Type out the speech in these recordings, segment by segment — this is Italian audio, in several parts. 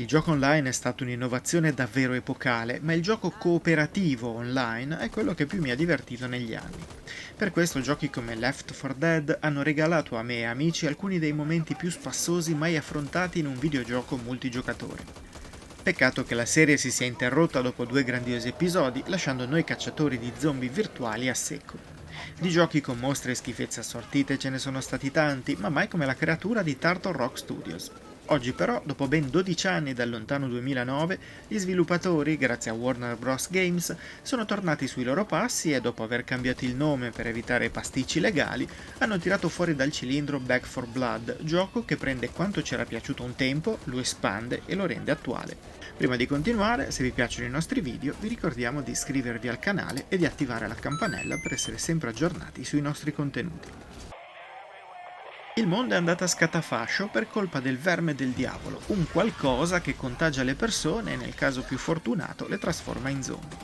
Il gioco online è stato un'innovazione davvero epocale, ma il gioco cooperativo online è quello che più mi ha divertito negli anni. Per questo giochi come Left 4 Dead hanno regalato a me e amici alcuni dei momenti più spassosi mai affrontati in un videogioco multigiocatore. Peccato che la serie si sia interrotta dopo due grandiosi episodi, lasciando noi cacciatori di zombie virtuali a secco. Di giochi con mostre e schifezze assortite ce ne sono stati tanti, ma mai come la creatura di Turtle Rock Studios. Oggi però, dopo ben 12 anni dal lontano 2009, gli sviluppatori, grazie a Warner Bros. Games, sono tornati sui loro passi e dopo aver cambiato il nome per evitare pasticci legali, hanno tirato fuori dal cilindro Back 4 Blood, gioco che prende quanto c'era piaciuto un tempo, lo espande e lo rende attuale. Prima di continuare, se vi piacciono i nostri video, vi ricordiamo di iscrivervi al canale e di attivare la campanella per essere sempre aggiornati sui nostri contenuti. Il mondo è andato a scatafascio per colpa del verme del diavolo, un qualcosa che contagia le persone e nel caso più fortunato le trasforma in zombie.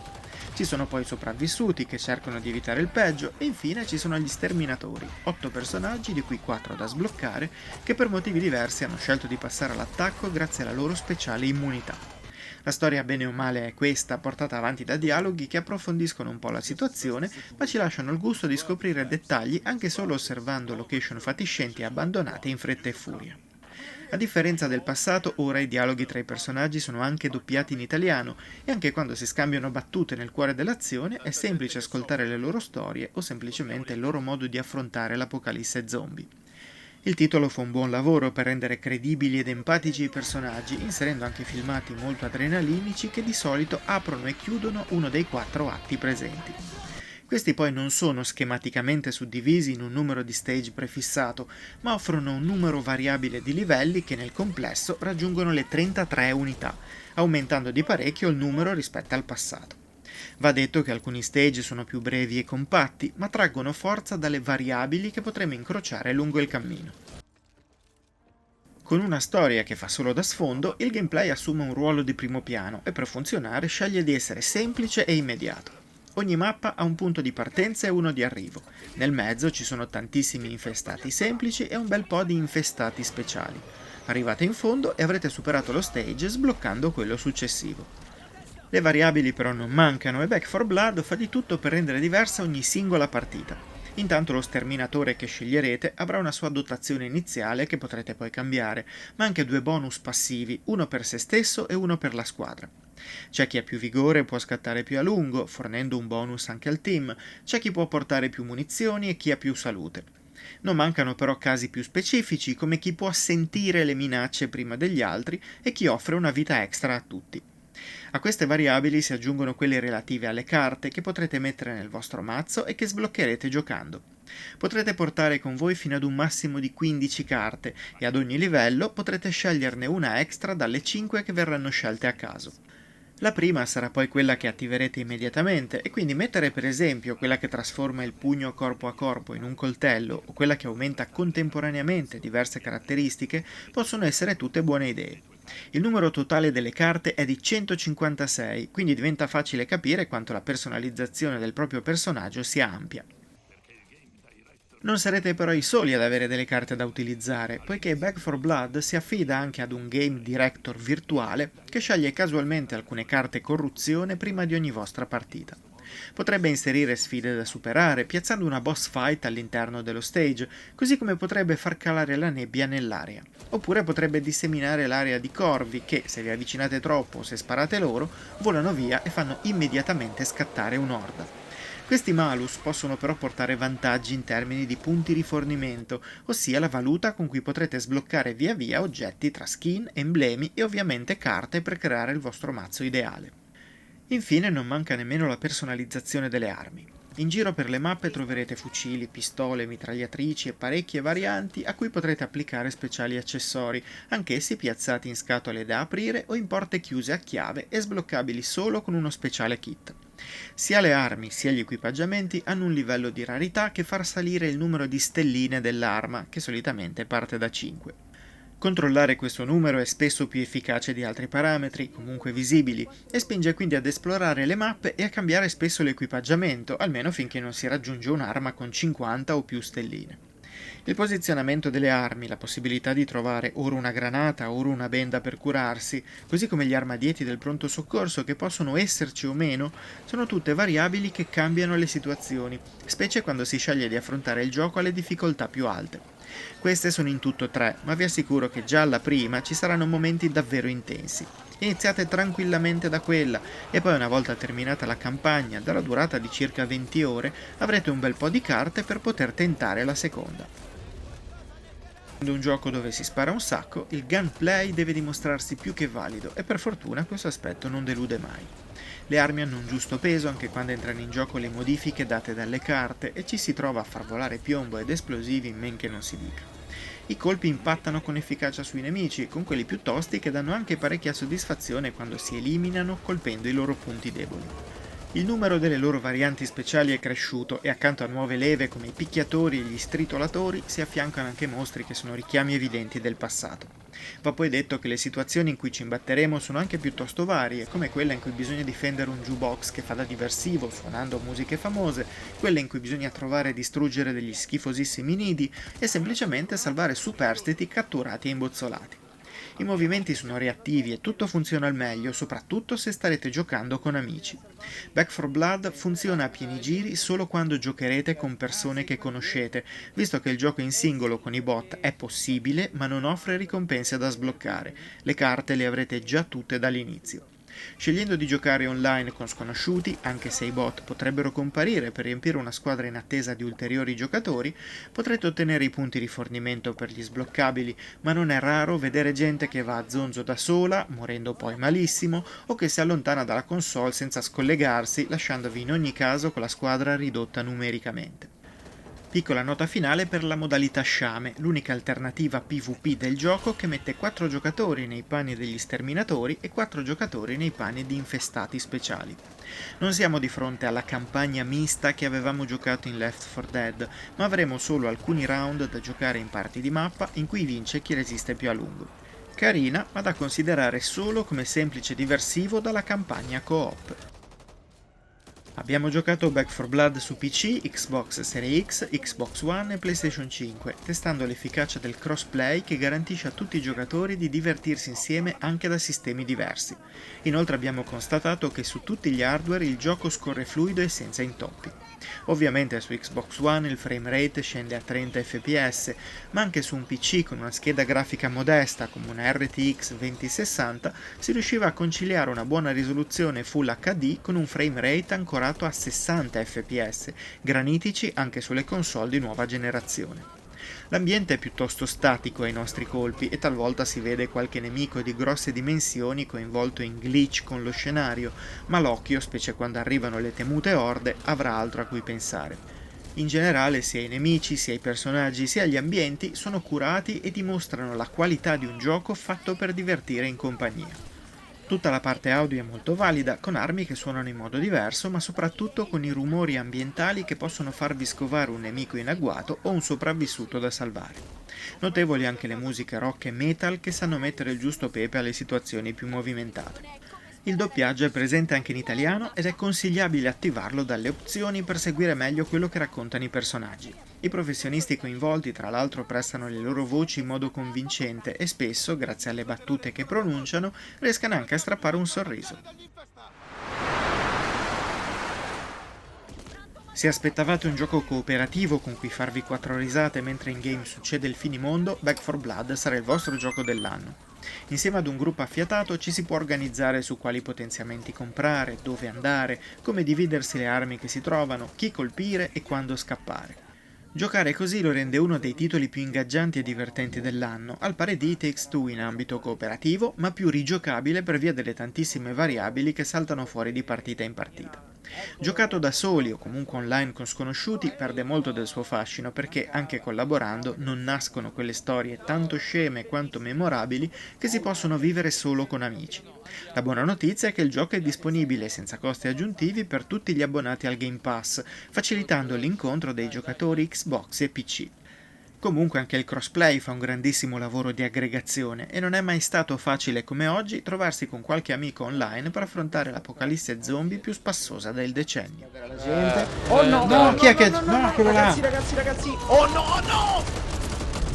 Ci sono poi i sopravvissuti che cercano di evitare il peggio e infine ci sono gli sterminatori, 8 personaggi di cui 4 da sbloccare che per motivi diversi hanno scelto di passare all'attacco grazie alla loro speciale immunità. La storia bene o male è questa, portata avanti da dialoghi che approfondiscono un po' la situazione, ma ci lasciano il gusto di scoprire dettagli anche solo osservando location fatiscenti e abbandonate in fretta e furia. A differenza del passato, ora i dialoghi tra i personaggi sono anche doppiati in italiano e anche quando si scambiano battute nel cuore dell'azione è semplice ascoltare le loro storie o semplicemente il loro modo di affrontare l'apocalisse zombie. Il titolo fa un buon lavoro per rendere credibili ed empatici i personaggi, inserendo anche filmati molto adrenalinici che di solito aprono e chiudono uno dei 4 atti presenti. Questi poi non sono schematicamente suddivisi in un numero di stage prefissato, ma offrono un numero variabile di livelli che nel complesso raggiungono le 33 unità, aumentando di parecchio il numero rispetto al passato. Va detto che alcuni stage sono più brevi e compatti, ma traggono forza dalle variabili che potremo incrociare lungo il cammino. Con una storia che fa solo da sfondo, il gameplay assume un ruolo di primo piano e per funzionare sceglie di essere semplice e immediato. Ogni mappa ha un punto di partenza e uno di arrivo. Nel mezzo ci sono tantissimi infestati semplici e un bel po' di infestati speciali. Arrivate in fondo e avrete superato lo stage sbloccando quello successivo. Le variabili però non mancano e Back 4 Blood fa di tutto per rendere diversa ogni singola partita. Intanto lo sterminatore che sceglierete avrà una sua dotazione iniziale che potrete poi cambiare, ma anche 2 bonus passivi, uno per se stesso e uno per la squadra. C'è chi ha più vigore e può scattare più a lungo, fornendo un bonus anche al team, c'è chi può portare più munizioni e chi ha più salute. Non mancano però casi più specifici, come chi può sentire le minacce prima degli altri e chi offre una vita extra a tutti. A queste variabili si aggiungono quelle relative alle carte che potrete mettere nel vostro mazzo e che sbloccherete giocando. Potrete portare con voi fino ad un massimo di 15 carte e ad ogni livello potrete sceglierne una extra dalle 5 che verranno scelte a caso. La prima sarà poi quella che attiverete immediatamente e quindi mettere per esempio quella che trasforma il pugno corpo a corpo in un coltello o quella che aumenta contemporaneamente diverse caratteristiche possono essere tutte buone idee. Il numero totale delle carte è di 156, quindi diventa facile capire quanto la personalizzazione del proprio personaggio sia ampia. Non sarete però i soli ad avere delle carte da utilizzare, poiché Back 4 Blood si affida anche ad un game director virtuale che sceglie casualmente alcune carte corruzione prima di ogni vostra partita. Potrebbe inserire sfide da superare, piazzando una boss fight all'interno dello stage, così come potrebbe far calare la nebbia nell'area. Oppure potrebbe disseminare l'area di corvi che, se vi avvicinate troppo o se sparate loro, volano via e fanno immediatamente scattare un'orda. Questi malus possono però portare vantaggi in termini di punti rifornimento, ossia la valuta con cui potrete sbloccare via via oggetti tra skin, emblemi e ovviamente carte per creare il vostro mazzo ideale. Infine non manca nemmeno la personalizzazione delle armi. In giro per le mappe troverete fucili, pistole, mitragliatrici e parecchie varianti a cui potrete applicare speciali accessori, anch'essi piazzati in scatole da aprire o in porte chiuse a chiave e sbloccabili solo con uno speciale kit. Sia le armi sia gli equipaggiamenti hanno un livello di rarità che fa salire il numero di stelline dell'arma, che solitamente parte da 5. Controllare questo numero è spesso più efficace di altri parametri, comunque visibili, e spinge quindi ad esplorare le mappe e a cambiare spesso l'equipaggiamento, almeno finché non si raggiunge un'arma con 50 o più stelline. Il posizionamento delle armi, la possibilità di trovare ora una granata, ora una benda per curarsi, così come gli armadieti del pronto soccorso che possono esserci o meno, sono tutte variabili che cambiano le situazioni, specie quando si sceglie di affrontare il gioco alle difficoltà più alte. Queste sono in tutto 3, ma vi assicuro che già alla prima ci saranno momenti davvero intensi. Iniziate tranquillamente da quella e poi una volta terminata la campagna, dalla durata di circa 20 ore, avrete un bel po' di carte per poter tentare la seconda. In un gioco dove si spara un sacco, il gunplay deve dimostrarsi più che valido e per fortuna questo aspetto non delude mai. Le armi hanno un giusto peso anche quando entrano in gioco le modifiche date dalle carte e ci si trova a far volare piombo ed esplosivi in men che non si dica. I colpi impattano con efficacia sui nemici, con quelli più tosti che danno anche parecchia soddisfazione quando si eliminano colpendo i loro punti deboli. Il numero delle loro varianti speciali è cresciuto e accanto a nuove leve come i picchiatori e gli stritolatori si affiancano anche mostri che sono richiami evidenti del passato. Va poi detto che le situazioni in cui ci imbatteremo sono anche piuttosto varie, come quella in cui bisogna difendere un jukebox che fa da diversivo suonando musiche famose, quella in cui bisogna trovare e distruggere degli schifosissimi nidi e semplicemente salvare superstiti catturati e imbozzolati. I movimenti sono reattivi e tutto funziona al meglio, soprattutto se starete giocando con amici. Back 4 Blood funziona a pieni giri solo quando giocherete con persone che conoscete, visto che il gioco in singolo con i bot è possibile ma non offre ricompense da sbloccare. Le carte le avrete già tutte dall'inizio. Scegliendo di giocare online con sconosciuti, anche se i bot potrebbero comparire per riempire una squadra in attesa di ulteriori giocatori, potrete ottenere i punti rifornimento per gli sbloccabili, ma non è raro vedere gente che va a zonzo da sola, morendo poi malissimo, o che si allontana dalla console senza scollegarsi, lasciandovi in ogni caso con la squadra ridotta numericamente. Piccola nota finale per la modalità sciame, l'unica alternativa PvP del gioco che mette 4 giocatori nei panni degli sterminatori e 4 giocatori nei panni di infestati speciali. Non siamo di fronte alla campagna mista che avevamo giocato in Left 4 Dead, ma avremo solo alcuni round da giocare in parti di mappa in cui vince chi resiste più a lungo. Carina, ma da considerare solo come semplice diversivo dalla campagna co-op. Abbiamo giocato Back 4 Blood su PC, Xbox Series X, Xbox One e PlayStation 5, testando l'efficacia del crossplay che garantisce a tutti i giocatori di divertirsi insieme anche da sistemi diversi. Inoltre abbiamo constatato che su tutti gli hardware il gioco scorre fluido e senza intoppi. Ovviamente su Xbox One il frame rate scende a 30 fps, ma anche su un PC con una scheda grafica modesta come una RTX 2060 si riusciva a conciliare una buona risoluzione Full HD con un frame rate ancorato a 60 fps, granitici anche sulle console di nuova generazione. L'ambiente è piuttosto statico ai nostri colpi e talvolta si vede qualche nemico di grosse dimensioni coinvolto in glitch con lo scenario, ma l'occhio, specie quando arrivano le temute orde, avrà altro a cui pensare. In generale sia i nemici, sia i personaggi, sia gli ambienti sono curati e dimostrano la qualità di un gioco fatto per divertire in compagnia. Tutta la parte audio è molto valida, con armi che suonano in modo diverso, ma soprattutto con i rumori ambientali che possono farvi scovare un nemico in agguato o un sopravvissuto da salvare. Notevoli anche le musiche rock e metal che sanno mettere il giusto pepe alle situazioni più movimentate. Il doppiaggio è presente anche in italiano ed è consigliabile attivarlo dalle opzioni per seguire meglio quello che raccontano i personaggi. I professionisti coinvolti tra l'altro prestano le loro voci in modo convincente e spesso, grazie alle battute che pronunciano, riescono anche a strappare un sorriso. Se aspettavate un gioco cooperativo con cui farvi 4 risate mentre in game succede il finimondo, Back 4 Blood sarà il vostro gioco dell'anno. Insieme ad un gruppo affiatato ci si può organizzare su quali potenziamenti comprare, dove andare, come dividersi le armi che si trovano, chi colpire e quando scappare. Giocare così lo rende uno dei titoli più ingaggianti e divertenti dell'anno, al pari di It Takes Two in ambito cooperativo, ma più rigiocabile per via delle tantissime variabili che saltano fuori di partita in partita. Giocato da soli o comunque online con sconosciuti perde molto del suo fascino perché anche collaborando non nascono quelle storie tanto sceme quanto memorabili che si possono vivere solo con amici. La buona notizia è che il gioco è disponibile senza costi aggiuntivi per tutti gli abbonati al Game Pass, facilitando l'incontro dei giocatori Xbox e PC. Comunque anche il crossplay fa un grandissimo lavoro di aggregazione e non è mai stato facile come oggi trovarsi con qualche amico online per affrontare l'apocalisse zombie più spassosa del decennio. La gente. Oh no, no, chi è che... No, quello là! Ragazzi. Oh no!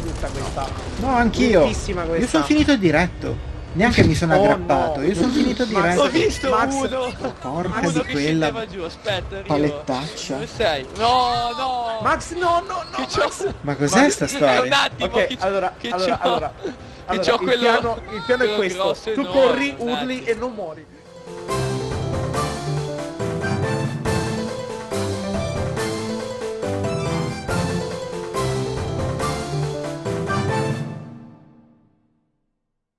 Brutta questa. No, anch'io! Bruttissima questa. Io sono finito diretto! Neanche mi sono aggrappato, no. io sono finito diretto. Ho visto Max, uno! Porca Uno di che quella scendeva giù, aspetta, arrivo. palettaccia. Dove sei? No! Max, no! Che c'ho... Ma cos'è sta È storia? un attimo Ok, che allora, che allora, c'ho... allora, che c'ho il piano è quello questo. grosso Tu enorme, corri, un urli attimo. e non muori.